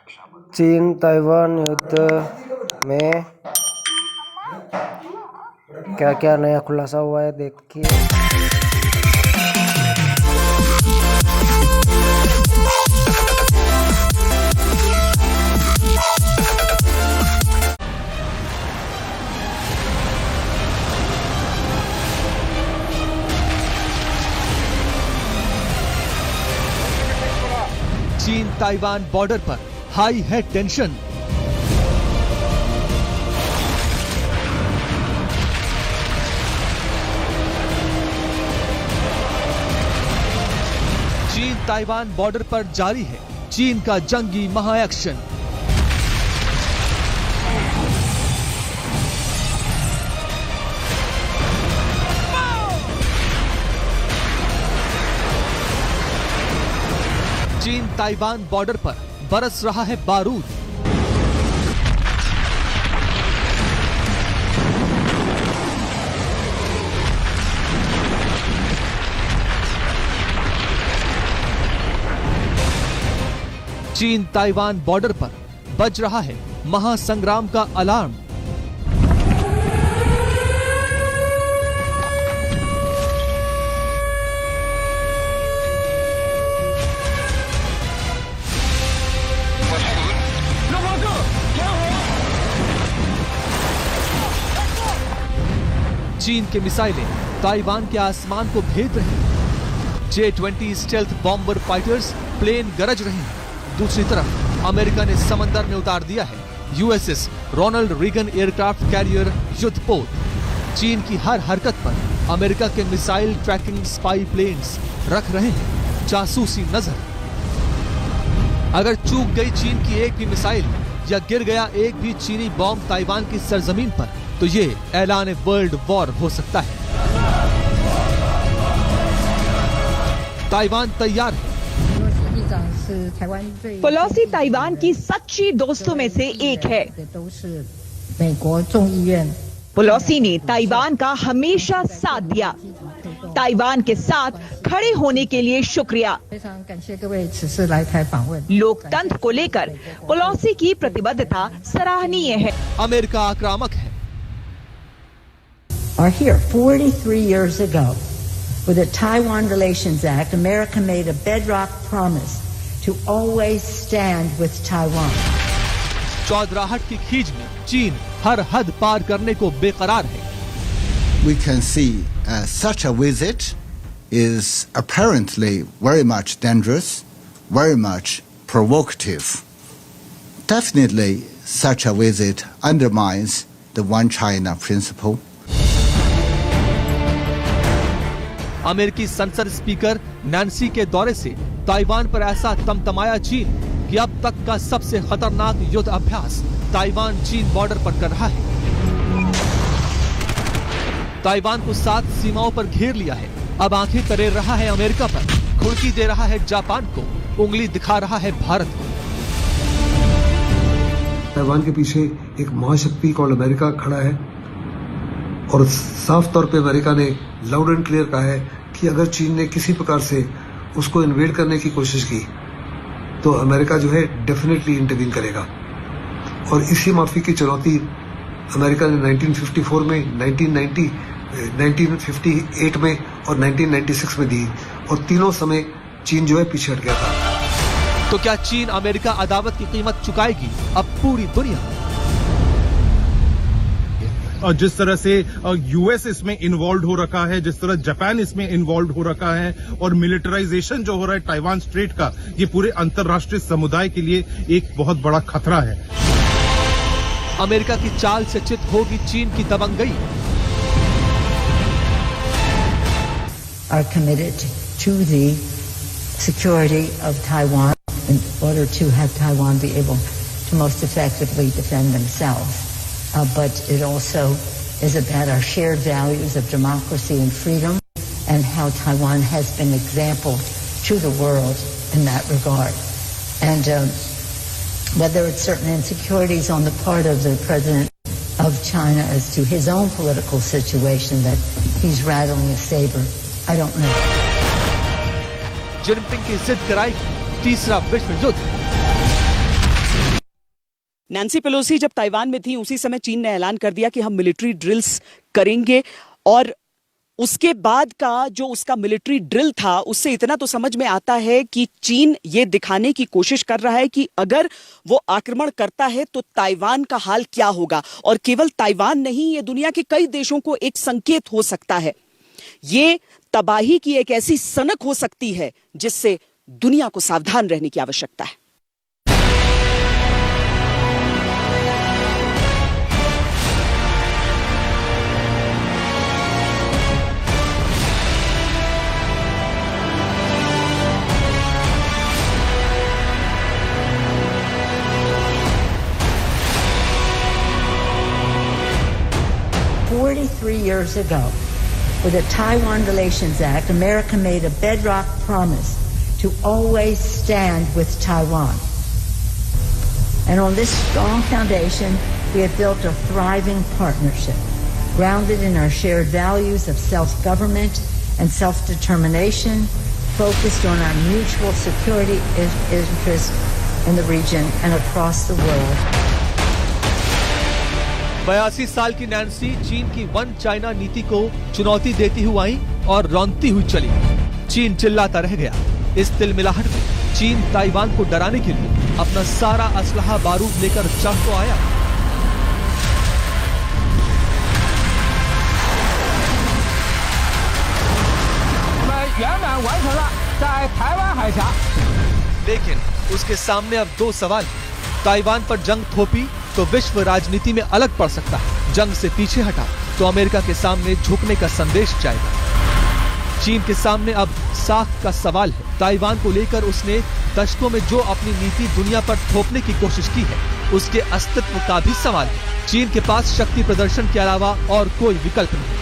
चीन ताइवान युद्ध में क्या क्या नया खुलासा हुआ है, देखिए। चीन ताइवान बॉर्डर पर हाई है टेंशन। चीन ताइवान बॉर्डर पर जारी है चीन का जंगी महाएक्शन। चीन ताइवान बॉर्डर पर बरस रहा है बारूद। चीन ताइवान बॉर्डर पर बज रहा है महासंग्राम का अलार्म। चीन के मिसाइलें ताइवान के आसमान को भेद रही हैं। J-20 stealth bomber fighters plane गरज रहे हैं। दूसरी तरफ अमेरिका ने समंदर में उतार दिया है USS Ronald Reagan aircraft carrier युद्धपोत। चीन की हर हरकत पर अमेरिका के मिसाइल ट्रैकिंग स्पाई प्लेन्स रख रहे हैं जासूसी नजर। अगर चूक गई चीन की एक भी मिसाइल या गिर गया एक भी चीनी बॉम्ब ताइवान की सरजमीन पर, तो ये ऐलान वर्ल्ड वॉर हो सकता है। ताइवान तैयार है। पेलोसी ताइवान की सच्ची दोस्तों में से एक है। पेलोसी ने ताइवान का हमेशा साथ दिया। ताइवान के साथ खड़े होने के लिए शुक्रिया। लोकतंत्र को लेकर पेलोसी की प्रतिबद्धता सराहनीय है। अमेरिका आक्रामक है। Are here 43 years ago with the Taiwan Relations Act. America made a bedrock promise to always stand with Taiwan. चौधराहट की खींच में चीन हर हद पार करने को बेकरार है। We can see such a visit is apparently very much dangerous, very much provocative. Definitely, such a visit undermines the One China principle. अमेरिकी संसद स्पीकर नैन्सी के दौरे से ताइवान पर ऐसा तमतमाया चीन कि अब तक का सबसे खतरनाक युद्ध अभ्यास ताइवान चीन बॉर्डर पर कर रहा है। ताइवान को 7 सीमाओं पर घेर लिया है। अब आंखें तरेर रहा है अमेरिका पर, घुड़की दे रहा है जापान को, उंगली दिखा रहा है भारत को। ताइवान के पीछे एक महाशक्ति कॉल अमेरिका खड़ा है और साफ तौर पे अमेरिका ने लाउड एंड क्लियर कहा है कि अगर चीन ने किसी प्रकार से उसको इन्वेड करने की कोशिश की तो अमेरिका जो है डेफिनेटली इंटरवीन करेगा। और इसी माफी की चुनौती अमेरिका ने 1954 में, 1990, 1958 में और 1996 में दी और तीनों समय चीन जो है पीछे हट गया था। तो क्या चीन अमेरिका अदावत की कीमत चुकाएगी अब पूरी दुनिया? और जिस तरह से यूएस इसमें इन्वॉल्व हो रखा है, जिस तरह जापान इसमें इन्वॉल्व हो रखा है और मिलिटराइजेशन जो हो रहा है ताइवान स्ट्रेट का, ये पूरे अंतर्राष्ट्रीय समुदाय के लिए एक बहुत बड़ा खतरा है। अमेरिका की चाल से चित होगी चीन की दबंगई। Are committed to the security of Taiwan in order to have Taiwan be able to most effectively defend themselves. But it also is about our shared values of democracy and freedom and how Taiwan has been an example to the world in that regard. And whether it's certain insecurities on the part of the president of China as to his own political situation that he's rattling a saber, I don't know. Jinping की जिद कराएगी तीसरा विश्व युद्ध। Nancy Pelosi जब Taiwan में थी उसी समय चीन ने ऐलान कर दिया कि हम मिलिट्री ड्रिल्स करेंगे, और उसके बाद का जो उसका मिलिट्री ड्रिल था उससे इतना तो समझ में आता है कि चीन ये दिखाने की कोशिश कर रहा है कि अगर वो आक्रमण करता है तो ताइवान का हाल क्या होगा। और केवल ताइवान नहीं, ये दुनिया के कई देशों को एक संकेत हो सकता है। ये तबाही की एक ऐसी सनक हो सकती है जिससे दुनिया को सावधान रहने की आवश्यकता है। Years ago, with the Taiwan Relations Act, America made a bedrock promise to always stand with Taiwan. And on this strong foundation, we have built a thriving partnership, grounded in our shared values of self-government and self-determination, focused on our mutual security interests in the region and across the world. 82 साल की Nancy चीन की one China नीति को चुनौती देती हुई आई और रौंदती हुई चली। चीन चिल्लाता रह गया। इस तिलमिलाहट में चीन ताइवान को डराने के लिए अपना सारा असलहा बारूद लेकर चढ़ तो आया। लेकिन उसके सामने अब दो सवाल हैं। ताइवान पर जंग थोपी तो विश्व राजनीति में अलग पड़ सकता है, जंग से पीछे हटा तो अमेरिका के सामने झुकने का संदेश जाएगा। चीन के सामने अब साख का सवाल है। ताइवान को लेकर उसने दशकों में जो अपनी नीति दुनिया पर थोपने की कोशिश की है, उसके अस्तित्व का भी सवाल है। चीन के पास शक्ति प्रदर्शन के अलावा और कोई विकल्प नहीं।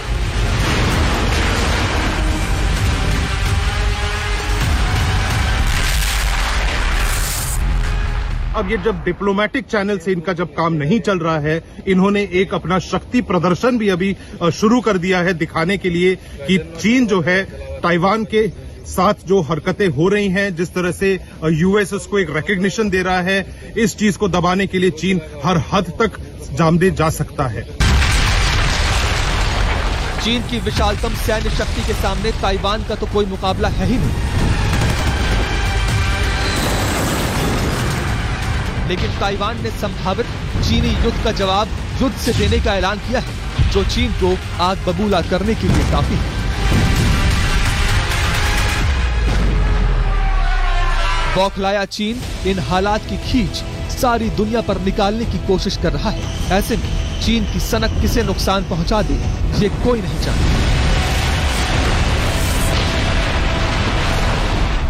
अब ये जब डिप्लोमेटिक चैनल से इनका जब काम नहीं चल रहा है, इन्होंने एक अपना शक्ति प्रदर्शन भी अभी शुरू कर दिया है, दिखाने के लिए कि चीन जो है ताइवान के साथ जो हरकतें हो रही हैं, जिस तरह से यूएस उसको एक रिकॉग्निशन दे रहा है, इस चीज को दबाने के लिए चीन हर हद तक जामदे जा सकता है। चीन की विशालतम सैन्य शक्ति के सामने ताइवान का तो कोई मुकाबला है ही नहीं। लेकिन ताइवान ने संभावित चीनी युद्ध का जवाब युद्ध से देने का ऐलान किया है, जो चीन को आग बबूला करने के लिए काफी है। बौखलाया चीन इन हालात की खींच सारी दुनिया पर निकालने की कोशिश कर रहा है। ऐसे में चीन की सनक किसे नुकसान पहुंचा दे, ये कोई नहीं जानता।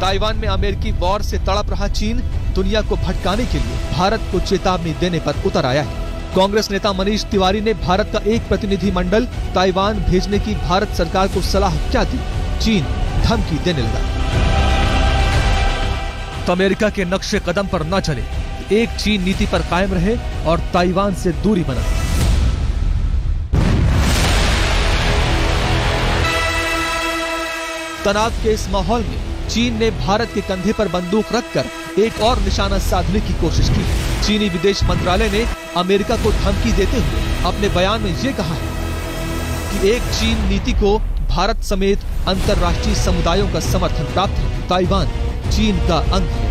ताइवान में अमेरिकी वॉर से तड़प रहा चीन दुनिया को भटकाने के लिए भारत को चेतावनी देने पर उतर आया है। कांग्रेस नेता मनीष तिवारी ने भारत का एक प्रतिनिधि मंडल ताइवान भेजने की भारत सरकार को सलाह क्या दी, चीन धमकी देने लगा। तो अमेरिका के नक्शे कदम पर न चले, एक चीन नीति पर कायम रहे और ताइवान से दूरी बनाए। तनाव के इस माहौल में चीन ने भारत के कंधे पर बंदूक रखकर एक और निशाना साधने की कोशिश की। चीनी विदेश मंत्रालय ने अमेरिका को धमकी देते हुए अपने बयान में ये कहा है कि एक चीन नीति को भारत समेत अंतर्राष्ट्रीय समुदायों का समर्थन प्राप्त है। ताइवान चीन का अंग है।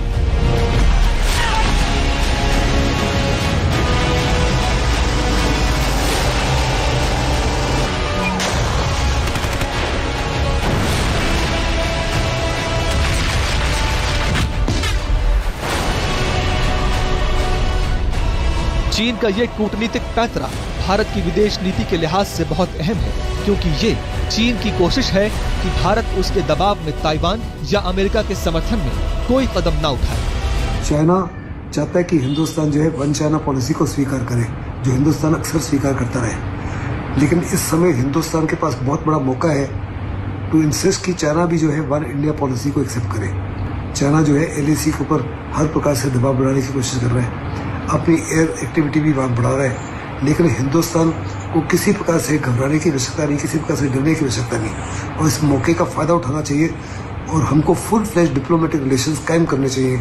चीन का ये कूटनीतिक पैंतरा भारत की विदेश नीति के लिहाज से बहुत अहम है, क्योंकि ये चीन की कोशिश है कि भारत उसके दबाव में ताइवान या अमेरिका के समर्थन में कोई कदम न उठाए। चाइना चाहता है कि हिंदुस्तान जो है वन चाइना पॉलिसी को स्वीकार करे, जो हिंदुस्तान अक्सर स्वीकार करता रहे। लेकिन इस समय हिंदुस्तान के पास बहुत बड़ा मौका है टू इंसिस्ट कि चाइना भी जो है वन इंडिया पॉलिसी को एक्सेप्ट करे। चाइना जो है LAC के ऊपर हर प्रकार से दबाव बनाने की कोशिश कर रहा है, अपनी एयर एक्टिविटी भी वहाँ बढ़ा रहा है। लेकिन हिंदुस्तान को किसी प्रकार से घबराने की आवश्यकता नहीं, किसी प्रकार से डरने की आवश्यकता नहीं, और इस मौके का फायदा उठाना चाहिए और हमको फुल फ्लेज डिप्लोमेटिक रिलेशंस कायम करने चाहिए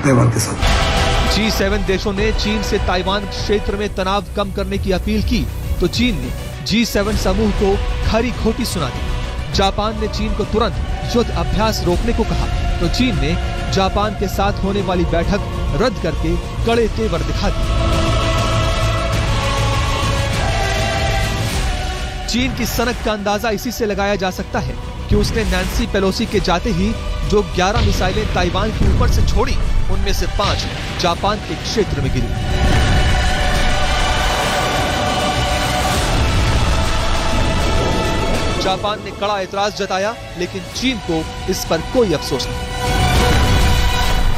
ताइवान के साथ। G7 देशों ने चीन से ताइवान क्षेत्र में तनाव कम करने की अपील की तो चीन ने G7 समूह को खरी खोटी सुना दी। जापान ने चीन को तुरंत युद्ध अभ्यास रोकने को कहा तो चीन ने जापान के साथ होने वाली बैठक रद्द करके कड़े तेवर दिखा दिए। चीन की सनक का अंदाजा इसी से लगाया जा सकता है कि उसने नैन्सी पेलोसी के जाते ही जो 11 मिसाइलें ताइवान के ऊपर से छोड़ी, उनमें से 5 जापान के क्षेत्र में गिरी। जापान ने कड़ा एतराज जताया, लेकिन चीन को इस पर कोई अफसोस नहीं।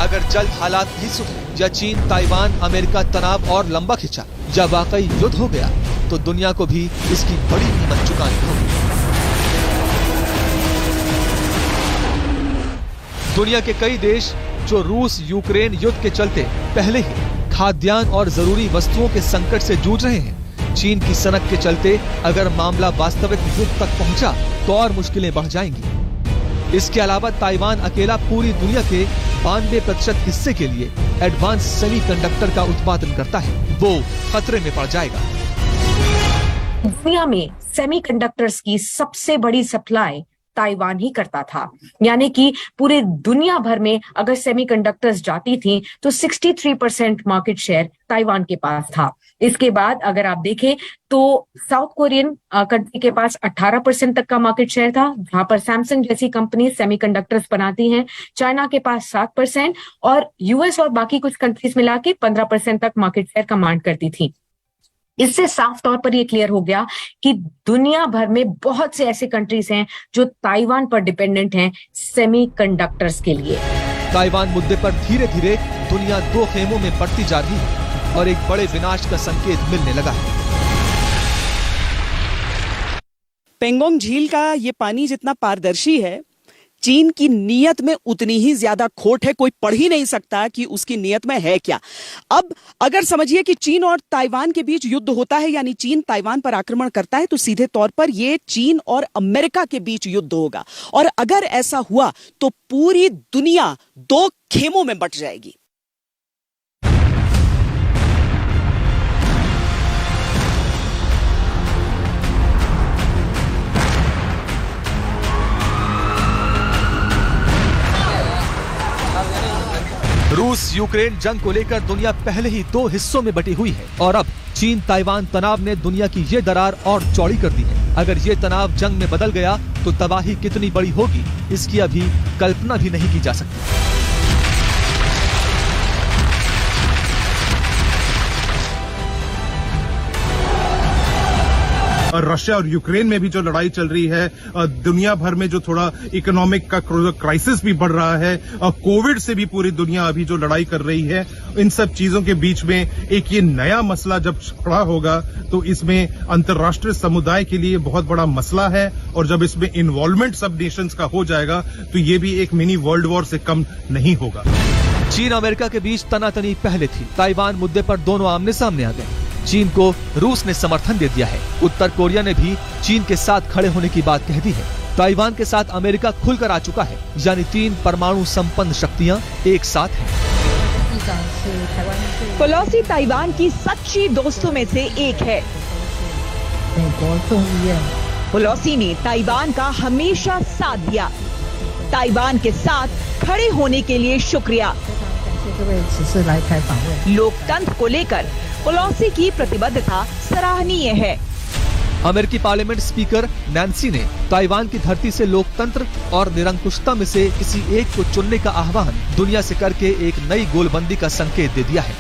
अगर जल्द हालात नहीं सुधरे या चीन ताइवान अमेरिका तनाव और लंबा खिंचा या वाकई युद्ध हो गया तो दुनिया को भी इसकी बड़ी कीमत चुकानी होगी। दुनिया के कई देश जो रूस यूक्रेन युद्ध के चलते पहले ही खाद्यान्न और जरूरी वस्तुओं के संकट से जूझ रहे हैं, चीन की सनक के चलते अगर मामला वास्तविक युद्ध तक पहुंचा तो और मुश्किलें बढ़ जाएंगी। इसके अलावा ताइवान अकेला पूरी दुनिया के 92% हिस्से के लिए एडवांस सेमीकंडक्टर का उत्पादन करता है, वो खतरे में पड़ जाएगा। दुनिया में सेमीकंडक्टर्स की सबसे बड़ी सप्लाई ताइवान ही करता था, यानी कि पूरे दुनिया भर में अगर सेमीकंडक्टर्स जाती थी तो 63% मार्केट शेयर ताइवान के पास था। इसके बाद अगर आप देखें तो साउथ कोरियन कंट्री के पास 18% तक का मार्केट शेयर था, जहां पर सैमसंग जैसी कंपनी सेमीकंडक्टर्स बनाती हैं। चाइना के पास 7% और यूएस और बाकी कुछ कंट्रीज मिला के 15% तक मार्केट शेयर कमांड करती थी। इससे साफ तौर पर यह क्लियर हो गया कि दुनिया भर में बहुत से ऐसे कंट्रीज हैं जो ताइवान पर डिपेंडेंट हैं सेमीकंडक्टर्स के लिए। ताइवान मुद्दे पर धीरे धीरे दुनिया दो खेमों में बढ़ती जा रही है और एक बड़े विनाश का संकेत मिलने लगा है। पेंगोंग झील का ये पानी जितना पारदर्शी है, चीन की नीयत में उतनी ही ज्यादा खोट है। कोई पढ़ ही नहीं सकता कि उसकी नीयत में है क्या। अब अगर समझिए कि चीन और ताइवान के बीच युद्ध होता है, यानी चीन ताइवान पर आक्रमण करता है, तो सीधे तौर पर यह चीन और अमेरिका के बीच युद्ध होगा। और अगर ऐसा हुआ तो पूरी दुनिया दो खेमों में बंट जाएगी। रूस यूक्रेन जंग को लेकर दुनिया पहले ही दो हिस्सों में बटी हुई है और अब चीन ताइवान तनाव ने दुनिया की ये दरार और चौड़ी कर दी है। अगर ये तनाव जंग में बदल गया तो तबाही कितनी बड़ी होगी, इसकी अभी कल्पना भी नहीं की जा सकती। रशिया और यूक्रेन में भी जो लड़ाई चल रही है, दुनिया भर में जो थोड़ा इकोनॉमिक का क्राइसिस भी बढ़ रहा है, कोविड से भी पूरी दुनिया अभी जो लड़ाई कर रही है, इन सब चीजों के बीच में एक ये नया मसला जब खड़ा होगा तो इसमें अंतर्राष्ट्रीय समुदाय के लिए बहुत बड़ा मसला है। और जब इसमें इन्वॉल्वमेंट सब नेशंस का हो जाएगा तो ये भी एक मिनी वर्ल्ड वॉर से कम नहीं होगा। चीन अमेरिका के बीच तनातनी पहले थी, ताइवान मुद्दे पर दोनों आमने सामने आ गए। चीन को रूस ने समर्थन दे दिया है, उत्तर कोरिया ने भी चीन के साथ खड़े होने की बात कह दी है। ताइवान के साथ अमेरिका खुलकर आ चुका है, यानी 3 परमाणु संपन्न शक्तियां एक साथ हैं। पेलोसी ताइवान की सच्ची दोस्तों में से एक है। पेलोसी ने ताइवान का हमेशा साथ दिया। ताइवान के साथ खड़े होने के लिए शुक्रिया। लोकतंत्र को लेकर पेलोसी की प्रतिबद्धता सराहनीय है। अमेरिकी पार्लियामेंट स्पीकर नैन्सी ने ताइवान की धरती से लोकतंत्र और निरंकुशता में से किसी एक को चुनने का आह्वान दुनिया से करके एक नई गोलबंदी का संकेत दे दिया है।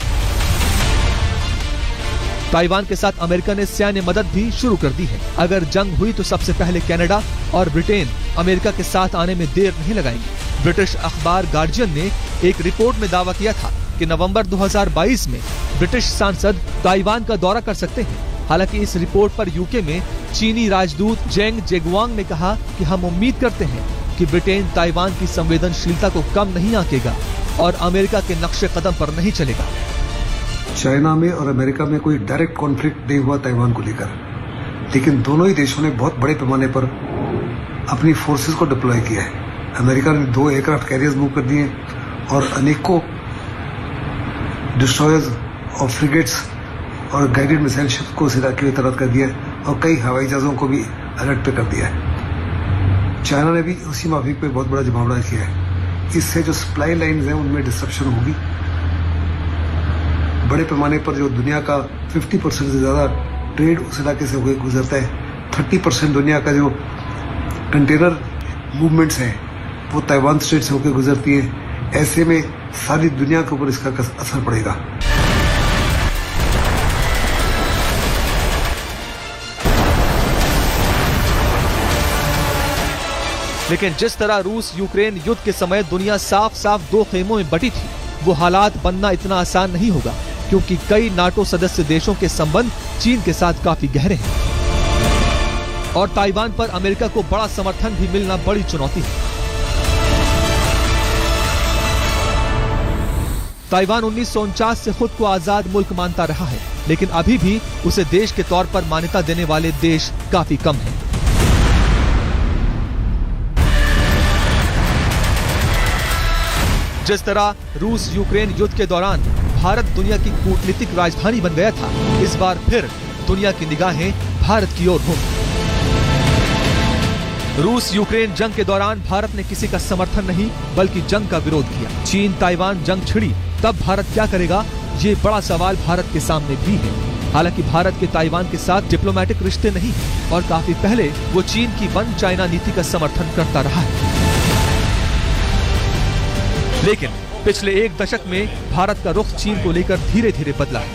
ताइवान के साथ अमेरिका ने सैन्य मदद भी शुरू कर दी है। अगर जंग हुई तो सबसे पहले कनाडा और ब्रिटेन अमेरिका के साथ आने में देर नहीं लगाएंगे। ब्रिटिश अखबार गार्जियन ने एक रिपोर्ट में दावा किया था कि नवंबर 2022 में ब्रिटिश सांसद ताइवान का दौरा कर सकते हैं। हालांकि इस रिपोर्ट पर यूके में चीनी राजदूत जेंग जेगुआंग ने कहा कि हम उम्मीद करते हैं कि ब्रिटेन ताइवान की संवेदनशीलता को कम नहीं आंकेगा और अमेरिका के नक्शे कदम पर नहीं चलेगा। चाइना में और अमेरिका में कोई डायरेक्ट कॉन्फ्लिक्ट नहीं हुआ ताइवान को लेकर, लेकिन दोनों ही देशों ने बहुत बड़े पैमाने पर अपनी फोर्सेस को डिप्लॉय किया है। अमेरिका ने 2 एयरक्राफ्ट कैरियर्स मूव कर दिए और अनेकों डिस्ट्रॉयर्स और फ्रिगेट्स और गाइडेड मिसाइल शिप को उस इलाके में तैनात कर दिया है और कई हवाई जहाज़ों को भी अलर्ट पे कर दिया है। चाइना ने भी उसी माफिक पे बहुत बड़ा जमावड़ा किया है। इससे जो सप्लाई लाइन्स हैं उनमें डिसरप्शन होगी। बड़े पैमाने पर जो दुनिया का 50% से ज़्यादा ट्रेड उस इलाके से होकर गुजरता है। 30% दुनिया का जो कंटेनर मूवमेंट्स हैं वो ताइवान स्ट्रेट से होकर गुजरती है। ऐसे में सारी दुनिया के ऊपर इसका असर पड़ेगा। लेकिन जिस तरह रूस यूक्रेन युद्ध के समय दुनिया साफ साफ दो खेमों में बटी थी, वो हालात बनना इतना आसान नहीं होगा, क्योंकि कई नाटो सदस्य देशों के संबंध चीन के साथ काफी गहरे हैं और ताइवान पर अमेरिका को बड़ा समर्थन भी मिलना बड़ी चुनौती है। ताइवान 1949 से खुद को आजाद मुल्क मानता रहा है, लेकिन अभी भी उसे देश के तौर पर मान्यता देने वाले देश काफी कम हैं। जिस तरह रूस यूक्रेन युद्ध के दौरान भारत दुनिया की कूटनीतिक राजधानी बन गया था, इस बार फिर दुनिया की निगाहें भारत की ओर होंगी। रूस यूक्रेन जंग के दौरान भारत ने किसी का समर्थन नहीं बल्कि जंग का विरोध किया। चीन ताइवान जंग छिड़ी तब भारत क्या करेगा, ये बड़ा सवाल भारत के सामने भी है। हालांकि भारत के ताइवान के साथ डिप्लोमेटिक रिश्ते नहीं है और काफी पहले वो चीन की वन चाइना नीति का समर्थन करता रहा है। लेकिन पिछले एक दशक में भारत का रुख चीन को लेकर धीरे धीरे बदला है।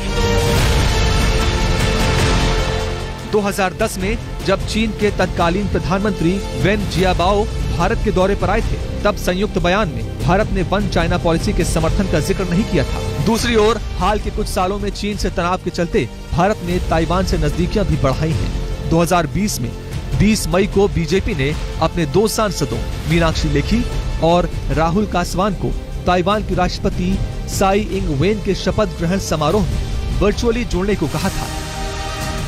2010 में जब चीन के तत्कालीन प्रधानमंत्री वेन जियाबाओ भारत के दौरे पर आए थे, तब संयुक्त बयान में भारत ने वन चाइना पॉलिसी के समर्थन का जिक्र नहीं किया था। दूसरी ओर हाल के कुछ सालों में चीन से तनाव के चलते भारत ने ताइवान से नजदीकियां भी बढ़ाई हैं। 2020 में 20 मई को बीजेपी ने अपने 2 सांसदों मीनाक्षी लेखी और राहुल कासवान को ताइवान की राष्ट्रपति साई इंग वेन के शपथ ग्रहण समारोह में वर्चुअली जुड़ने को कहा था।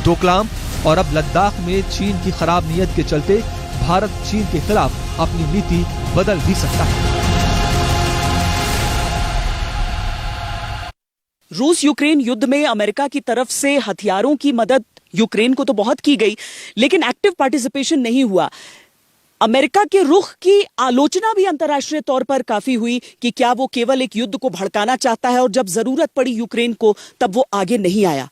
डोकलाम और अब लद्दाख में चीन की खराब नीयत के चलते भारत चीन के खिलाफ अपनी नीति बदल भी सकता है। रूस यूक्रेन युद्ध में अमेरिका की तरफ से हथियारों की मदद यूक्रेन को तो बहुत की गई, लेकिन एक्टिव पार्टिसिपेशन नहीं हुआ। अमेरिका के रुख की आलोचना भी अंतर्राष्ट्रीय तौर पर काफी हुई कि क्या वो केवल एक युद्ध को भड़काना चाहता है और जब जरूरत पड़ी यूक्रेन को तब वो आगे नहीं आया।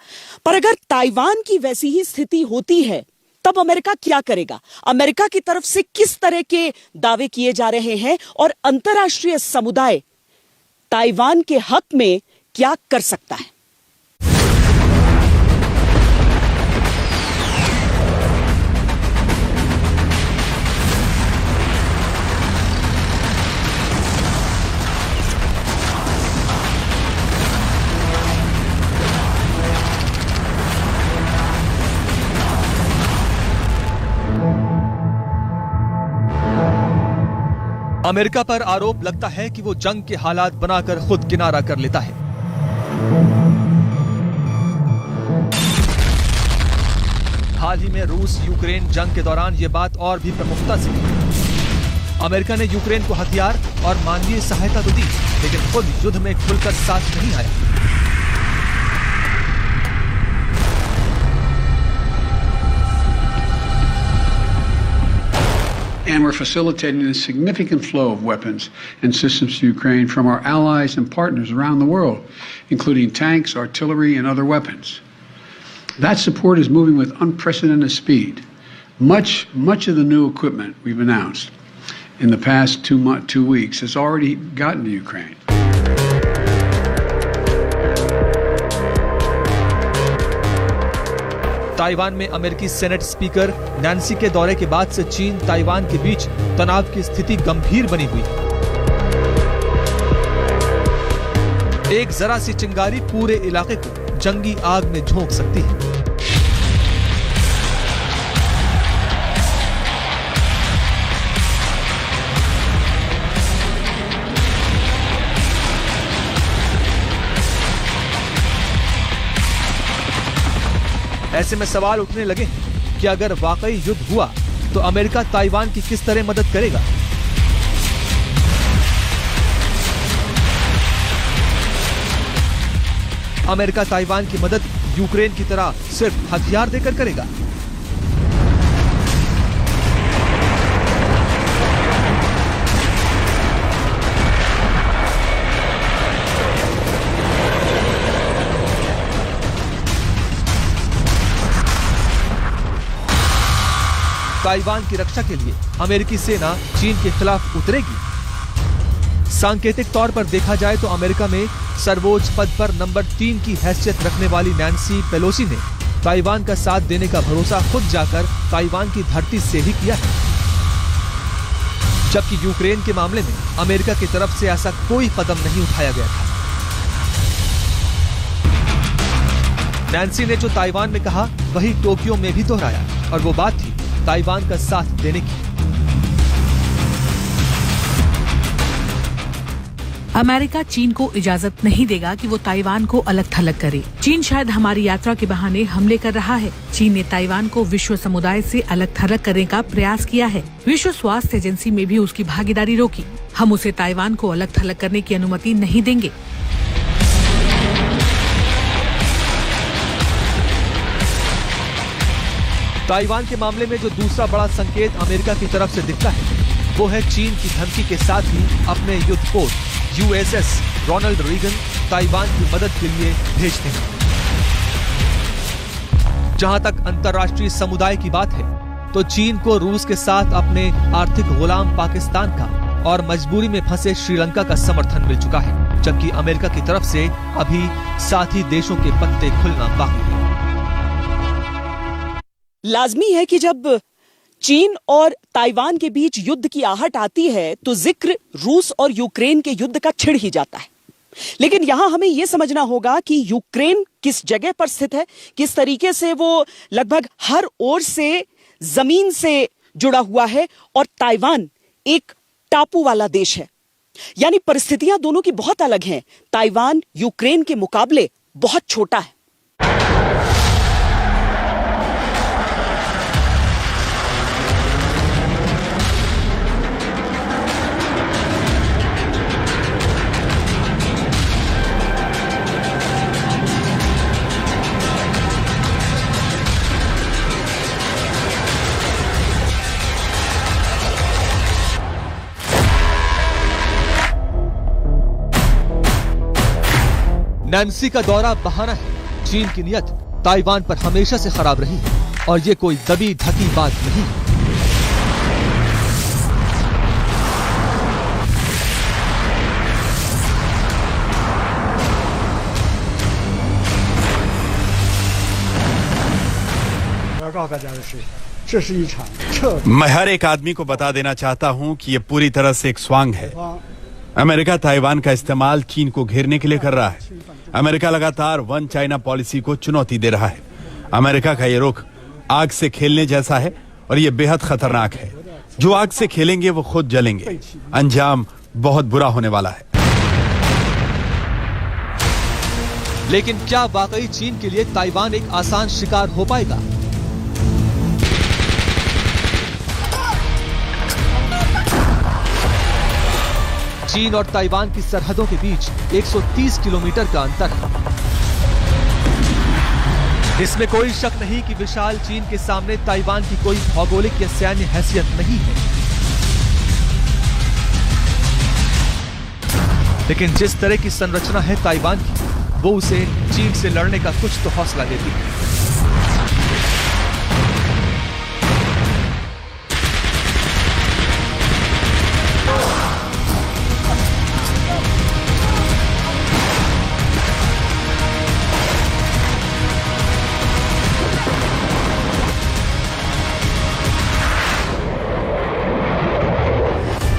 पर अगर ताइवान की वैसी ही स्थिति होती है तब अमेरिका क्या करेगा? अमेरिका की तरफ से किस तरह के दावे किए जा रहे हैं और अंतर्राष्ट्रीय समुदाय ताइवान के हक में क्या कर सकता है? अमेरिका पर आरोप लगता है कि वो जंग के हालात बनाकर खुद किनारा कर लेता है। हाल ही में रूस यूक्रेन जंग के दौरान ये बात और भी प्रमुखता से कही। अमेरिका ने यूक्रेन को हथियार और मानवीय सहायता तो दी, लेकिन खुद युद्ध में खुलकर साथ नहीं आया। And we're facilitating a significant flow of weapons and systems to Ukraine from our allies and partners around the world, including tanks, artillery, and other weapons. That support is moving with unprecedented speed. Much of the new equipment we've announced in the past 2 weeks has already gotten to Ukraine. Taiwan में अमेरिकी senate speaker Nancy के दौरे के बाद से चीन Taiwan के बीच तनाव की स्थिति गंभीर बनी हुई है। एक जरा सी चिंगारी पूरे इलाके को जंगी आग में झोंक सकती है। ऐसे में सवाल उठने लगे हैं कि अगर वाकई युद्ध हुआ तो अमेरिका ताइवान की किस तरह मदद करेगा? अमेरिका ताइवान की मदद यूक्रेन की तरह सिर्फ हथियार देकर करेगा? ताइवान की रक्षा के लिए अमेरिकी सेना चीन के खिलाफ उतरेगी? सांकेतिक तौर पर देखा जाए तो अमेरिका में सर्वोच्च पद पर नंबर 3 की हैसियत रखने वाली नैन्सी पेलोसी ने ताइवान का साथ देने का भरोसा खुद जाकर ताइवान की धरती से ही किया है, जबकि यूक्रेन के मामले में अमेरिका की तरफ से ऐसा कोई कदम नहीं उठाया गया था। नैन्सी ने जो ताइवान में कहा वही टोक्यो में भी दोहराया, और वो बात थी ताइवान का साथ देने की। अमेरिका चीन को इजाजत नहीं देगा कि वो ताइवान को अलग थलग करे। चीन शायद हमारी यात्रा के बहाने हमले कर रहा है। चीन ने ताइवान को विश्व समुदाय से अलग थलग करने का प्रयास किया है। विश्व स्वास्थ्य एजेंसी में भी उसकी भागीदारी रोकी। हम उसे ताइवान को अलग थलग करने की अनुमति नहीं देंगे। ताइवान के मामले में जो दूसरा बड़ा संकेत अमेरिका की तरफ से दिखता है वो है चीन की धमकी के साथ ही अपने युद्धपोत USS रोनाल्ड रीगन ताइवान की मदद के लिए भेजते हैं। जहां तक अंतर्राष्ट्रीय समुदाय की बात है तो चीन को रूस के साथ अपने आर्थिक गुलाम पाकिस्तान का और मजबूरी में फंसे श्रीलंका का समर्थन मिल चुका है, जबकि अमेरिका की तरफ से अभी साथी देशों के पत्ते खुलना बाकी है। लाजमी है कि जब चीन और ताइवान के बीच युद्ध की आहट आती है तो जिक्र रूस और यूक्रेन के युद्ध का छिड़ ही जाता है। लेकिन यहां हमें यह समझना होगा कि यूक्रेन किस जगह पर स्थित है, किस तरीके से वो लगभग हर ओर से जमीन से जुड़ा हुआ है, और ताइवान एक टापू वाला देश है। यानी परिस्थितियां दोनों की बहुत अलग हैं। ताइवान यूक्रेन के मुकाबले बहुत छोटा है। नैन्सी का दौरा बहाना है। चीन की नियत ताइवान पर हमेशा से खराब रही है और ये कोई दबी ढकी बात नहीं है। मैं हर एक आदमी को बता देना चाहता हूं कि ये पूरी तरह से एक स्वांग है। अमेरिका ताइवान का इस्तेमाल चीन को घेरने के लिए कर रहा है। अमेरिका लगातार वन चाइना पॉलिसी को चुनौती दे रहा है। अमेरिका का ये रुख आग से खेलने जैसा है और ये बेहद खतरनाक है। जो आग से खेलेंगे वो खुद जलेंगे। अंजाम बहुत बुरा होने वाला है। लेकिन क्या वाकई चीन के लिए ताइवान एक आसान शिकार हो पाएगा? चीन और ताइवान की सरहदों के बीच 130 किलोमीटर का अंतर है। इसमें कोई शक नहीं कि विशाल चीन के सामने ताइवान की कोई भौगोलिक या सैन्य हैसियत नहीं है। लेकिन जिस तरह की संरचना है ताइवान की, वो उसे चीन से लड़ने का कुछ तो हौसला देती है।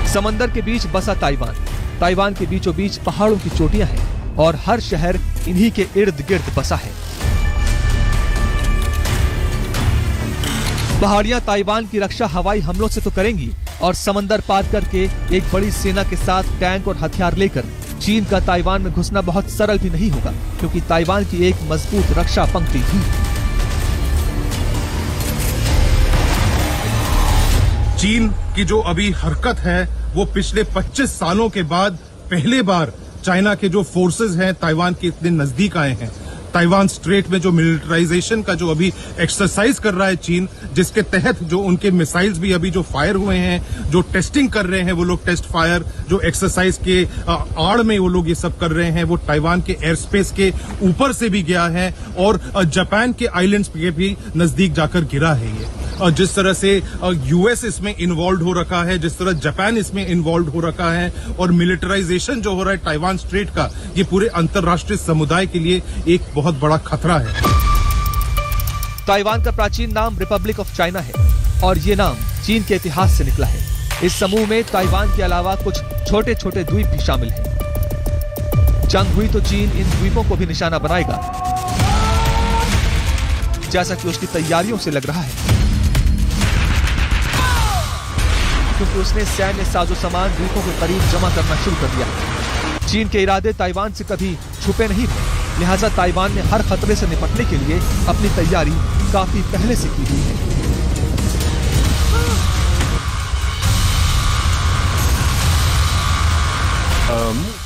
समंदर के बीच बसा ताइवान, ताइवान के बीचों बीच पहाड़ों की चोटियां हैं और हर शहर इन्हीं के इर्द गिर्द बसा है। पहाड़ियां ताइवान की रक्षा हवाई हमलों से तो करेंगी, और समंदर पार करके एक बड़ी सेना के साथ टैंक और हथियार लेकर चीन का ताइवान में घुसना बहुत सरल भी नहीं होगा, क्योंकि ताइवान की एक मजबूत रक्षा पंक्ति भी है। चीन की जो अभी हरकत है वो पिछले 25 सालों के बाद पहले बार चाइना के जो फोर्सेस हैं ताइवान के इतने नजदीक आए हैं। ताइवान स्ट्रेट में जो मिलिटराइजेशन का जो अभी एक्सरसाइज कर रहा है चीन, जिसके तहत जो उनके मिसाइल्स भी अभी जो फायर हुए हैं, जो टेस्टिंग कर रहे हैं वो लोग, टेस्ट फायर जो एक्सरसाइज के आड़ में वो लोग ये सब कर रहे हैं, वो ताइवान के एयर स्पेस के ऊपर से भी गया है और जापान के आइलैंड्स के भी नजदीक जाकर गिरा है ये। जिस तरह से यूएस इसमें इन्वॉल्व हो रखा है, जिस तरह जापान इसमें इन्वॉल्व हो रखा है और मिलिटराइजेशन जो हो रहा है ताइवान स्ट्रेट का, ये पूरे अंतर्राष्ट्रीय समुदाय के लिए एक बहुत बड़ा खतरा है। ताइवान का प्राचीन नाम रिपब्लिक ऑफ चाइना है और ये नाम चीन के इतिहास से निकला है। इस समूह में ताइवान के अलावा कुछ छोटे छोटे द्वीप भी शामिल हैं। जंग हुई तो चीन इन द्वीपों को भी निशाना बनाएगा, जैसा कि उसकी तैयारियों से लग रहा है, क्योंकि उसने सैन्य साजो सामान द्वीपों के करीब जमा करना शुरू कर दिया। चीन के इरादे ताइवान से कभी छुपे नहीं थे, लिहाजा ताइवान ने हर खतरे से निपटने के लिए अपनी तैयारी काफी पहले से की हुई है।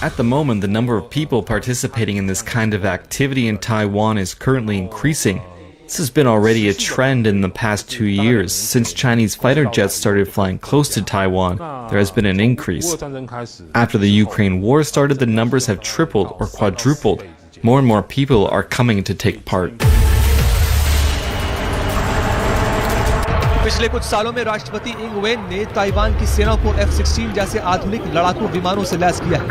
At the moment, the number of people participating in this kind of activity in Taiwan is currently increasing. This has been already a trend in the past 2 years. Since Chinese fighter jets started flying close to Taiwan, there has been an increase. After the Ukraine war started, the numbers have tripled or quadrupled. More and more people are coming to take part. पिछले कुछ सालों में राष्ट्रपति Ing Wen ने Taiwan की सेना को F-16 जैसे आधुनिक लड़ाकू विमानों से लैस किया है।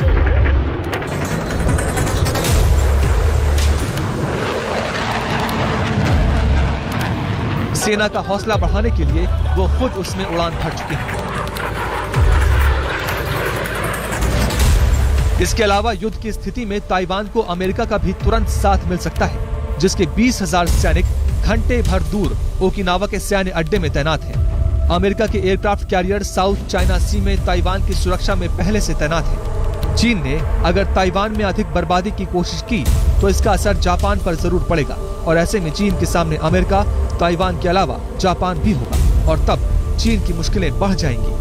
सेना का हौसला बढ़ाने के लिए वो खुद उसमें उड़ान भर चुके हैं। इसके अलावा युद्ध की स्थिति में ताइवान को अमेरिका का भी तुरंत साथ मिल सकता है, जिसके 20,000 सैनिक घंटे भर दूर ओकिनावा के सैन्य अड्डे में तैनात हैं। अमेरिका के एयरक्राफ्ट कैरियर साउथ चाइना सी में ताइवान की सुरक्षा में पहले से तैनात है। चीन ने अगर ताइवान में अधिक बर्बादी की कोशिश की तो इसका असर जापान पर जरूर पड़ेगा और ऐसे में चीन के सामने अमेरिका, ताइवान के अलावा जापान भी होगा और तब चीन की मुश्किलें बढ़ जाएंगी।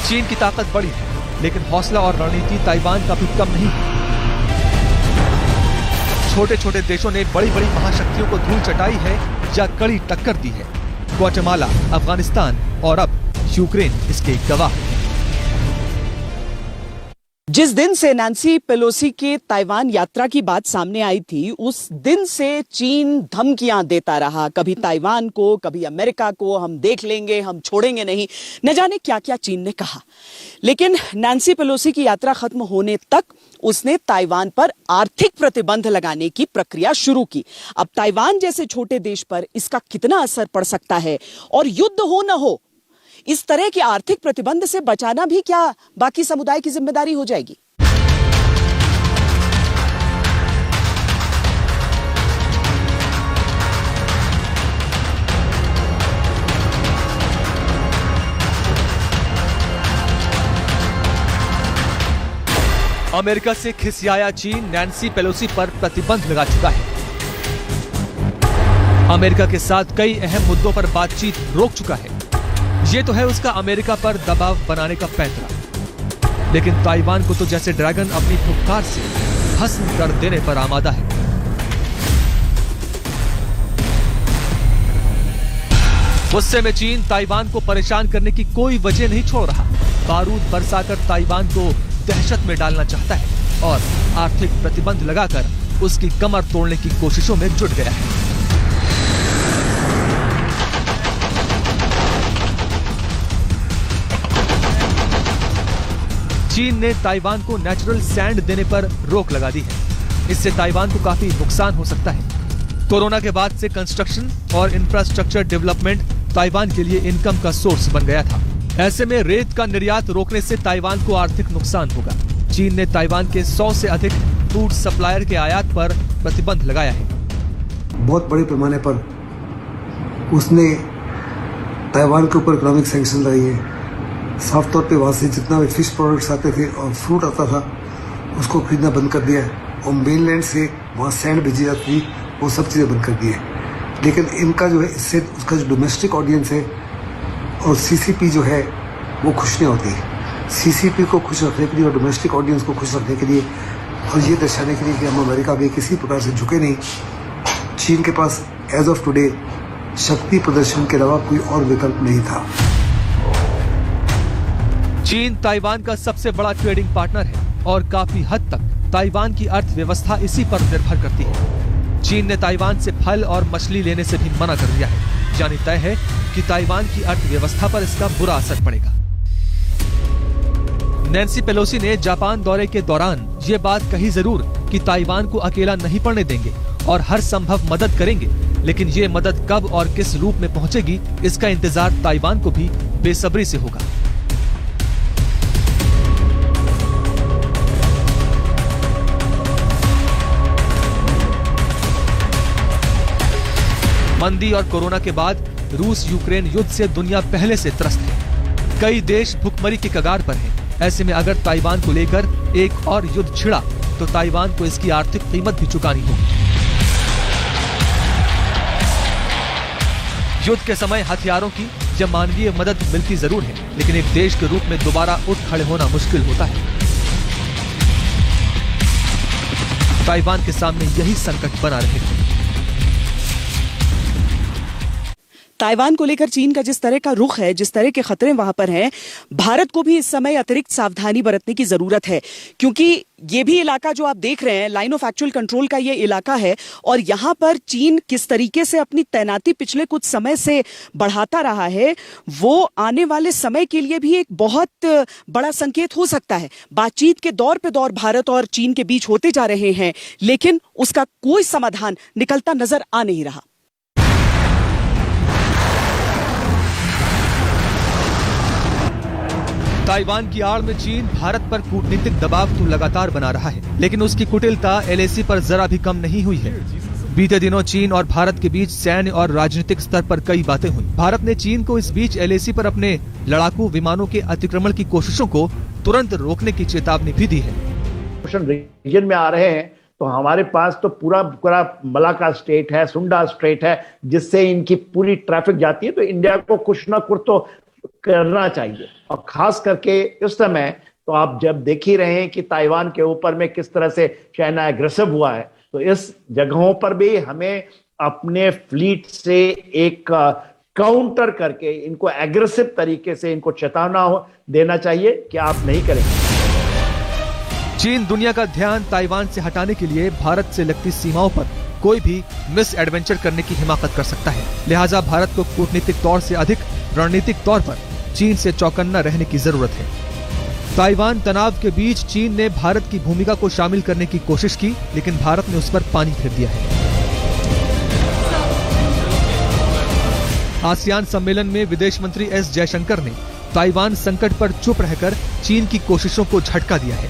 चीन की ताकत बड़ी है, लेकिन हौसला और रणनीति ताइवान का भी कम नहीं है। छोटे छोटे देशों ने बड़ी बड़ी महाशक्तियों को धूल चटाई है या कड़ी टक्कर दी है। ग्वाटेमाला, अफगानिस्तान और अब यूक्रेन इसके गवाह हैं। जिस दिन से नैन्सी पेलोसी के ताइवान यात्रा की बात सामने आई थी, उस दिन से चीन धमकियां देता रहा, कभी ताइवान को, कभी अमेरिका को, हम देख लेंगे, हम छोड़ेंगे नहीं, न जाने क्या क्या चीन ने कहा। लेकिन नैन्सी पेलोसी की यात्रा खत्म होने तक उसने ताइवान पर आर्थिक प्रतिबंध लगाने की प्रक्रिया शुरू की। अब ताइवान जैसे छोटे देश पर इसका कितना असर पड़ सकता है और युद्ध हो न हो, इस तरह के आर्थिक प्रतिबंध से बचाना भी क्या बाकी समुदाय की जिम्मेदारी हो जाएगी? अमेरिका से खिसियाया चीन नैन्सी पेलोसी पर प्रतिबंध लगा चुका है। अमेरिका के साथ कई अहम मुद्दों पर बातचीत रोक चुका है। ये तो है उसका अमेरिका पर दबाव बनाने का पैंतरा, लेकिन ताइवान को तो जैसे ड्रैगन अपनी फुफकार से भस्म कर देने पर आमादा है। गुस्से में चीन ताइवान को परेशान करने की कोई वजह नहीं छोड़ रहा। बारूद बरसाकर ताइवान को दहशत में डालना चाहता है और आर्थिक प्रतिबंध लगाकर उसकी कमर तोड़ने की कोशिशों में जुट गया है। चीन ने ताइवान को नेचुरल सैंड देने पर रोक लगा दी है। इससे ताइवान को काफी नुकसान हो सकता है। कोरोना के बाद से कंस्ट्रक्शन और इंफ्रास्ट्रक्चर डेवलपमेंट ताइवान के लिए इनकम का सोर्स बन गया था। ऐसे में रेत का निर्यात रोकने से ताइवान को आर्थिक नुकसान होगा। चीन ने ताइवान के 100 से अधिक फूड सप्लायर के आयात पर प्रतिबंध लगाया है। बहुत बड़े पैमाने पर उसने ताइवान के ऊपर इकोनॉमिक सैंक्शन लगाई है। साफ तौर पे वहाँ से जितना भी फिश प्रोडक्ट्स आते थे और फ्रूट आता था, उसको खरीदना बंद कर दिया है और मेनलैंड से वहाँ सैंड भेजी जाती थी, वो सब चीज़ें बंद कर दी है। लेकिन इनका जो है, इससे उसका जो डोमेस्टिक ऑडियंस है और सीसीपी जो है, वो खुश नहीं होती। सीसीपी को खुश रखने के लिए और डोमेस्टिक ऑडियंस को खुश रखने के लिए और ये दर्शाने के लिए कि हम अमेरिका में किसी प्रकार से झुके नहीं, चीन के पास एज ऑफ टुडे शक्ति प्रदर्शन के अलावा कोई और विकल्प नहीं था। चीन ताइवान का सबसे बड़ा ट्रेडिंग पार्टनर है और काफी हद तक ताइवान की अर्थव्यवस्था इसी पर निर्भर करती है। चीन ने ताइवान से फल और मछली लेने से भी मना कर दिया है। यानी तय है कि ताइवान की अर्थव्यवस्था पर इसका बुरा असर पड़ेगा। नैन्सी पेलोसी ने जापान दौरे के दौरान ये बात कही जरूर कि ताइवान को अकेला नहीं पड़ने देंगे और हर संभव मदद करेंगे, लेकिन ये मदद कब और किस रूप में पहुंचेगी, इसका इंतजार ताइवान को भी बेसब्री से होगा। मंदी और कोरोना के बाद रूस यूक्रेन युद्ध से दुनिया पहले से त्रस्त है। कई देश भुखमरी की कगार पर हैं। ऐसे में अगर ताइवान को लेकर एक और युद्ध छिड़ा तो ताइवान को इसकी आर्थिक कीमत भी चुकानी होगी। युद्ध के समय हथियारों की या मानवीय मदद मिलती जरूर है, लेकिन एक देश के रूप में दोबारा उठ खड़े होना मुश्किल होता है। ताइवान के सामने यही संकट बना रहेगा। ताइवान को लेकर चीन का जिस तरह का रुख है, जिस तरह के खतरे वहां पर हैं, भारत को भी इस समय अतिरिक्त सावधानी बरतने की जरूरत है, क्योंकि ये भी इलाका जो आप देख रहे हैं लाइन ऑफ एक्चुअल कंट्रोल का ये इलाका है और यहाँ पर चीन किस तरीके से अपनी तैनाती पिछले कुछ समय से बढ़ाता रहा है, वो आने वाले समय के लिए भी एक बहुत बड़ा संकेत हो सकता है। बातचीत के दौर पे दौर भारत और चीन के बीच होते जा रहे हैं, लेकिन उसका कोई समाधान निकलता नजर आ नहीं रहा। ताइवान की आड़ में चीन भारत पर कूटनीतिक दबाव तो लगातार बना रहा है, लेकिन उसकी कुटिलता एलएसी पर जरा भी कम नहीं हुई है। बीते दिनों चीन और भारत के बीच सैन्य और राजनीतिक स्तर पर कई बातें हुई। भारत ने चीन को इस बीच एलएसी पर अपने लड़ाकू विमानों के अतिक्रमण की कोशिशों को तुरंत रोकने की चेतावनी भी दी है। रीजन में आ रहे हैं तो हमारे पास तो पूरा मलाका स्टेट है, सुंडा स्ट्रेट है, जिससे इनकी पूरी ट्रैफिक जाती है। तो इंडिया को कुछ न कुछ तो करना चाहिए, और खास करके इस समय तो आप जब देख ही रहे हैं कि ताइवान के ऊपर में किस तरह से चाइना एग्रेसिव हुआ है, तो इस जगहों पर भी हमें अपने फ्लीट से एक काउंटर करके इनको एग्रेसिव तरीके से इनको चेतावना देना चाहिए कि आप नहीं करेंगे। चीन दुनिया का ध्यान ताइवान से हटाने के लिए भारत से लगती सीमाओं पर कोई भी मिस एडवेंचर करने की हिमाकत कर सकता है। लिहाजा भारत को कूटनीतिक तौर से अधिक रणनीतिक तौर पर चीन से चौकन्ना रहने की जरूरत है। ताइवान तनाव के बीच चीन ने भारत की भूमिका को शामिल करने की कोशिश की, लेकिन भारत ने उस पर पानी फेर दिया है। आसियान सम्मेलन में विदेश मंत्री एस जयशंकर ने ताइवान संकट पर चुप रहकर चीन की कोशिशों को झटका दिया है।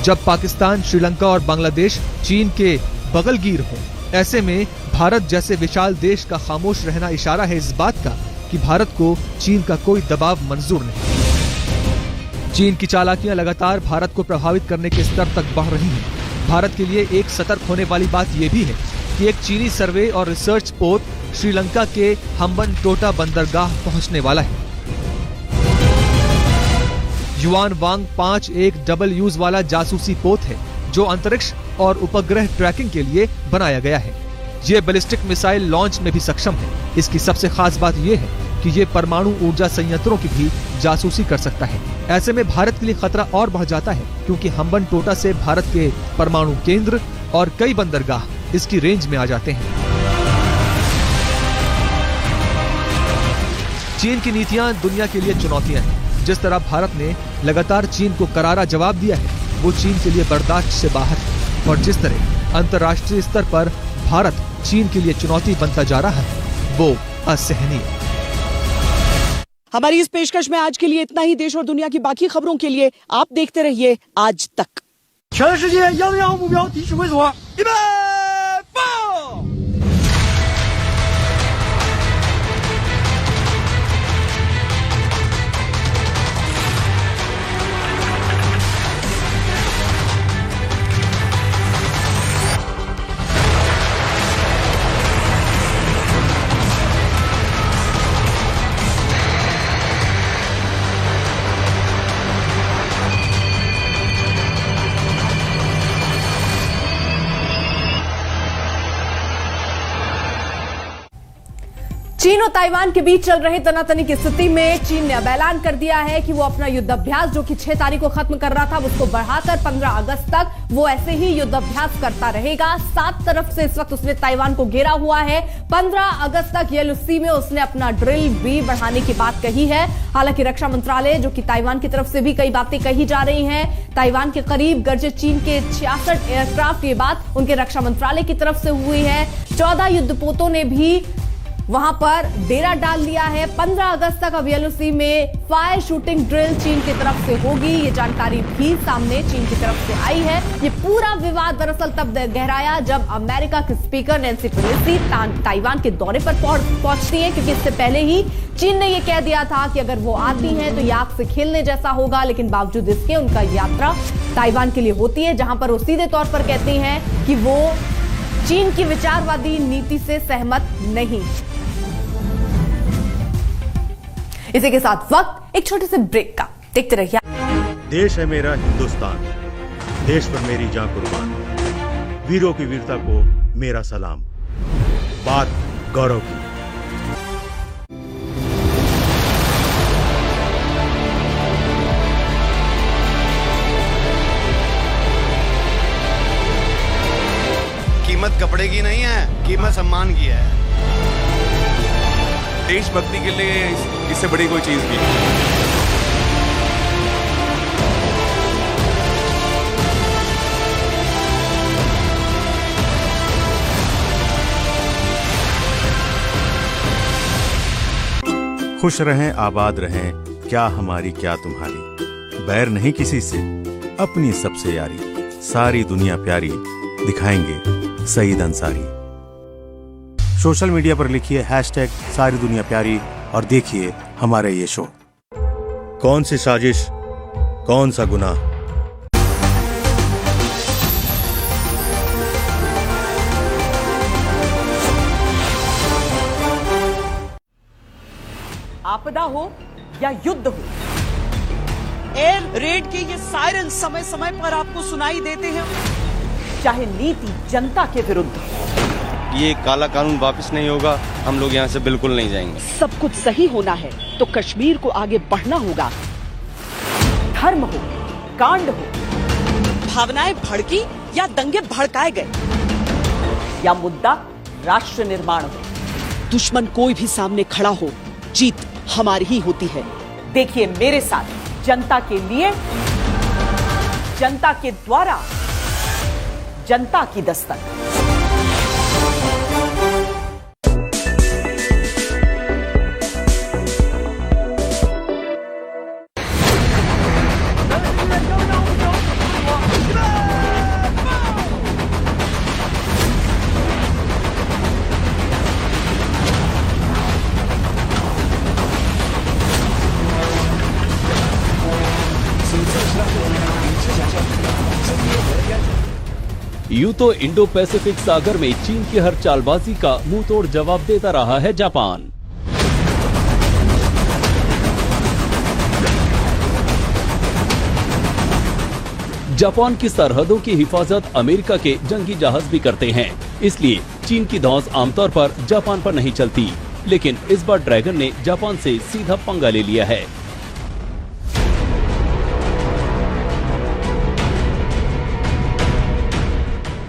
जब पाकिस्तान, श्रीलंका और बांग्लादेश चीन के बगलगीर हो, ऐसे में भारत जैसे विशाल देश का खामोश रहना इशारा है इस बात का कि भारत को चीन का कोई दबाव मंजूर नहीं। चीन की चालाकियां लगातार भारत को प्रभावित करने के स्तर तक बढ़ रही हैं। भारत के लिए एक सतर्क होने वाली बात यह भी है कि एक चीनी सर्वे और रिसर्च पोत श्रीलंका के हम्बनटोटा बंदरगाह पहुंचने वाला है। युआन वांग 5 एक डबल यूज वाला जासूसी पोत है जो अंतरिक्ष और उपग्रह ट्रैकिंग के लिए बनाया गया है। ये बैलिस्टिक मिसाइल लॉन्च में भी सक्षम है। इसकी सबसे खास बात यह है कि ये परमाणु ऊर्जा संयंत्रों की भी जासूसी कर सकता है। ऐसे में भारत के लिए खतरा और बढ़ जाता है, क्योंकि हम्बनटोटा से भारत के परमाणु केंद्र और कई बंदरगाह इसकी रेंज में आ जाते हैं। चीन की नीतियां दुनिया के लिए चुनौतियां हैं। जिस तरह भारत ने लगातार चीन को करारा जवाब दिया है, वो चीन के लिए बर्दाश्त से बाहर है, और जिस तरह अंतर्राष्ट्रीय स्तर पर भारत चीन के लिए चुनौती बनता जा रहा है, वो असहनीय। हमारी इस पेशकश में आज के लिए इतना ही। देश और दुनिया की बाकी खबरों के लिए आप देखते रहिए आज तक। चीन और ताइवान के बीच चल रहे तनातनी की स्थिति में चीन ने अब ऐलान कर दिया है कि वो अपना युद्धाभ्यास जो कि 6 तारीख को खत्म कर रहा था उसको बढ़ाकर 15 अगस्त तक वो ऐसे ही युद्धाभ्यास करता रहेगा। 7 तरफ से इस वक्त उसने ताइवान को घेरा हुआ है। 15 अगस्त तक येलो सी में उसने अपना ड्रिल भी बढ़ाने की बात कही है। हालांकि रक्षा मंत्रालय जो कि ताइवान की तरफ से भी कई बातें कही जा रही हैं। ताइवान के करीब गरजे चीन के 66 एयरक्राफ्ट, ये बात उनके रक्षा मंत्रालय की तरफ से हुई है। 14 युद्धपोतों ने भी वहां पर डेरा डाल लिया है। 15 अगस्त तक अब येलो सी में फायर शूटिंग ड्रिल चीन की तरफ से होगी। ये जानकारी भी सामने चीन की तरफ से आई है। ये पूरा विवाद दरअसल तब गहराया जब अमेरिका के स्पीकर नैन्सी पेलोसी ताइवान के दौरे पर पहुंचती है, क्योंकि इससे पहले ही चीन ने यह कह दिया था कि अगर वो आती हैं तो ये आग से खेलने जैसा होगा। लेकिन बावजूद इसके उनका यात्रा ताइवान के लिए होती है, जहां पर वो सीधे तौर पर कहते हैं कि वो चीन की विचारवादी नीति से सहमत नहीं। इसी के साथ वक्त एक छोटे से ब्रेक का, देखते रहिए। देश है मेरा हिंदुस्तान, देश पर मेरी जान कुर्बान, वीरों की वीरता को मेरा सलाम, बात गौरव की। कीमत कपड़े की नहीं है, कीमत सम्मान की है। देशभक्ति के लिए इससे बड़ी कोई चीज नहीं। खुश रहें, आबाद रहें, क्या हमारी क्या तुम्हारी, बैर नहीं किसी से, अपनी सबसे यारी, सारी दुनिया प्यारी, दिखाएंगे सईद अंसारी। सोशल मीडिया पर लिखिए हैशटैग सारी दुनिया प्यारी और देखिए हमारे ये शो। कौन सी साजिश, कौन सा गुनाह। आपदा हो या युद्ध हो, एयर रेड के ये सायरन समय समय पर आपको सुनाई देते हैं। चाहे नीति जनता के विरुद्ध, ये काला कानून वापस नहीं होगा, हम लोग यहाँ से बिल्कुल नहीं जाएंगे। सब कुछ सही होना है तो कश्मीर को आगे बढ़ना होगा। धर्म हो, कांड हो, भावनाएं भड़की या दंगे भड़काए गए, या मुद्दा राष्ट्र निर्माण हो, दुश्मन कोई भी सामने खड़ा हो, जीत हमारी ही होती है। देखिए मेरे साथ, जनता के लिए, जनता के द्वारा, जनता की दस्तक। यूं तो इंडो पैसिफिक सागर में चीन की हर चालबाजी का मुंह तोड़ जवाब देता रहा है जापान। जापान की सरहदों की हिफाजत अमेरिका के जंगी जहाज भी करते हैं, इसलिए चीन की धौंस आमतौर पर जापान पर नहीं चलती। लेकिन इस बार ड्रैगन ने जापान से सीधा पंगा ले लिया है।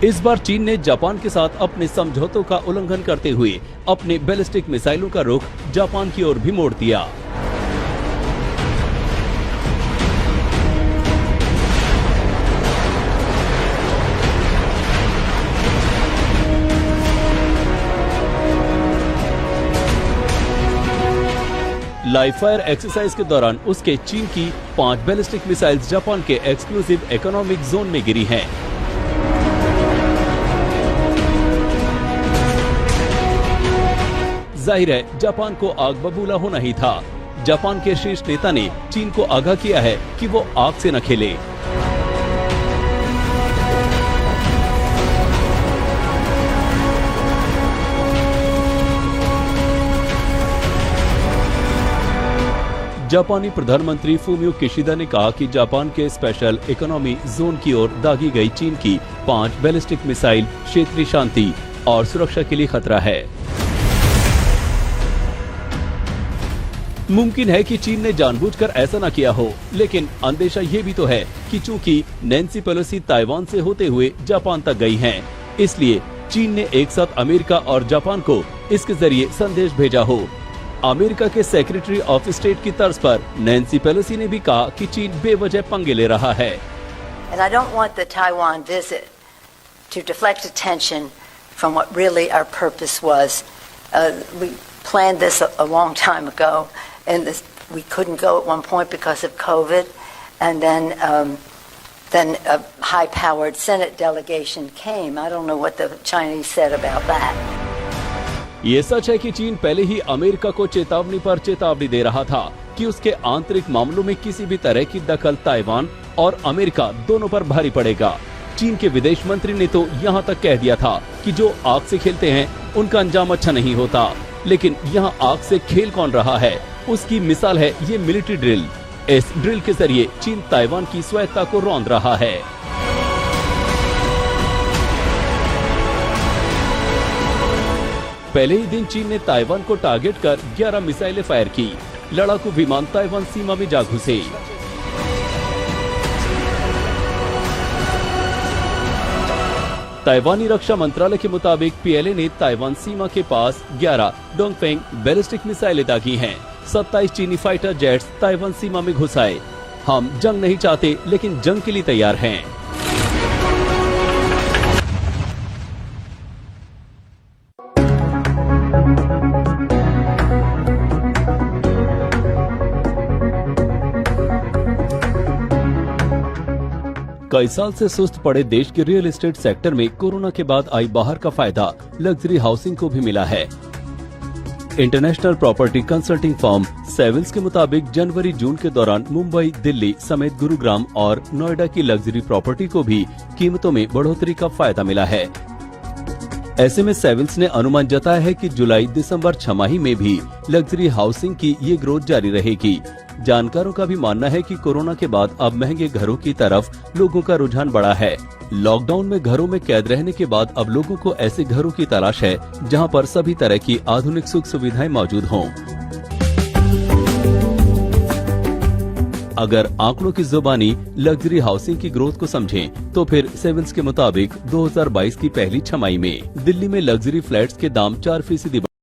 इस बार चीन ने जापान के साथ अपने समझौतों का उल्लंघन करते हुए अपने बैलिस्टिक मिसाइलों का रुख जापान की ओर भी मोड़ दिया। लाइव फायर एक्सरसाइज के दौरान उसके चीन की 5 बैलिस्टिक मिसाइल्स जापान के एक्सक्लूसिव इकोनॉमिक जोन में गिरी हैं। जाहिर है जापान को आग बबूला होना ही था। जापान के शीर्ष नेता ने चीन को आगाह किया है कि वो आग से न खेले। जापानी प्रधानमंत्री फूमियो किशिदा ने कहा कि जापान के स्पेशल इकोनॉमी जोन की ओर दागी गई चीन की 5 बैलिस्टिक मिसाइल क्षेत्रीय शांति और सुरक्षा के लिए खतरा है। मुमकिन है कि चीन ने जानबूझकर ऐसा न किया हो, लेकिन अंदेशा ये भी तो है कि चूंकि नैन्सी पेलोसी ताइवान से होते हुए जापान तक गई हैं, इसलिए चीन ने एक साथ अमेरिका और जापान को इसके जरिए संदेश भेजा हो। अमेरिका के सेक्रेटरी ऑफ स्टेट की तर्ज पर नैन्सी पेलोसी ने भी कहा कि चीन बेवजह पंगे ले रहा है। And I don't want the Taiwan visit to deflect attention from what really our purpose was. We planned this a long time ago, and we couldn't go at one point because of COVID, and then a high-powered Senate delegation came. I don't know what the Chinese said about that. ये सच है कि चीन पहले ही America को चेतावनी पर चेतावनी दे रहा था कि उसके आंतरिक मामलों में किसी भी तरह की दखल ताइवान और अमेरिका दोनों पर भारी पड़ेगा। चीन के विदेश मंत्री ने तो यहाँ तक कह दिया था कि जो आग से खेलते हैं उनका अंजाम अच्छा नहीं होता। लेकिन यहाँ आग से खेल कौन रहा है, उसकी मिसाल है ये मिलिट्री ड्रिल। इस ड्रिल के जरिए चीन ताइवान की स्वायत्तता को रौंद रहा है। पहले ही दिन चीन ने ताइवान को टारगेट कर 11 मिसाइलें फायर की। लड़ाकू विमान ताइवान सीमा में जा घुसे। ताइवानी रक्षा मंत्रालय के मुताबिक पीएलए ने ताइवान सीमा के पास 11 डोंगफेंग बैलिस्टिक मिसाइलें दागी हैं। 27 चीनी फाइटर जेट्स ताइवान सीमा में घुस आए। हम जंग नहीं चाहते, लेकिन जंग के लिए तैयार हैं। कई साल से सुस्त पड़े देश के रियल एस्टेट सेक्टर में कोरोना के बाद आई बाहर का फायदा लग्जरी हाउसिंग को भी मिला है। International property consulting firm Savills के मुताबिक जनवरी-जून के दौरान मुंबई, दिल्ली समेत गुरुग्राम और नोएडा की लग्जरी प्रॉपर्टी को भी कीमतों में बढ़ोतरी का फायदा मिला है। ऐसे में सेविल्स ने अनुमान जताया है कि जुलाई-दिसंबर छमाही में भी लग्जरी हाउसिंग की ये ग्रोथ जारी रहेगी। जानकारों का भी मानना है कि कोरोना के बाद अब महंगे घरों की तरफ लोगों का रुझान बढ़ा है। लॉकडाउन में घरों में कैद रहने के बाद अब लोगों को ऐसे घरों की तलाश है जहां पर सभी तरह की आधुनिक सुख सुविधाएं मौजूद हों। अगर आंकड़ों की जुबानी लग्जरी हाउसिंग की ग्रोथ को समझें, तो फिर सेविल्स के मुताबिक 2022 की पहली छमाही में दिल्ली में लग्जरी फ्लैट्स के दाम 4%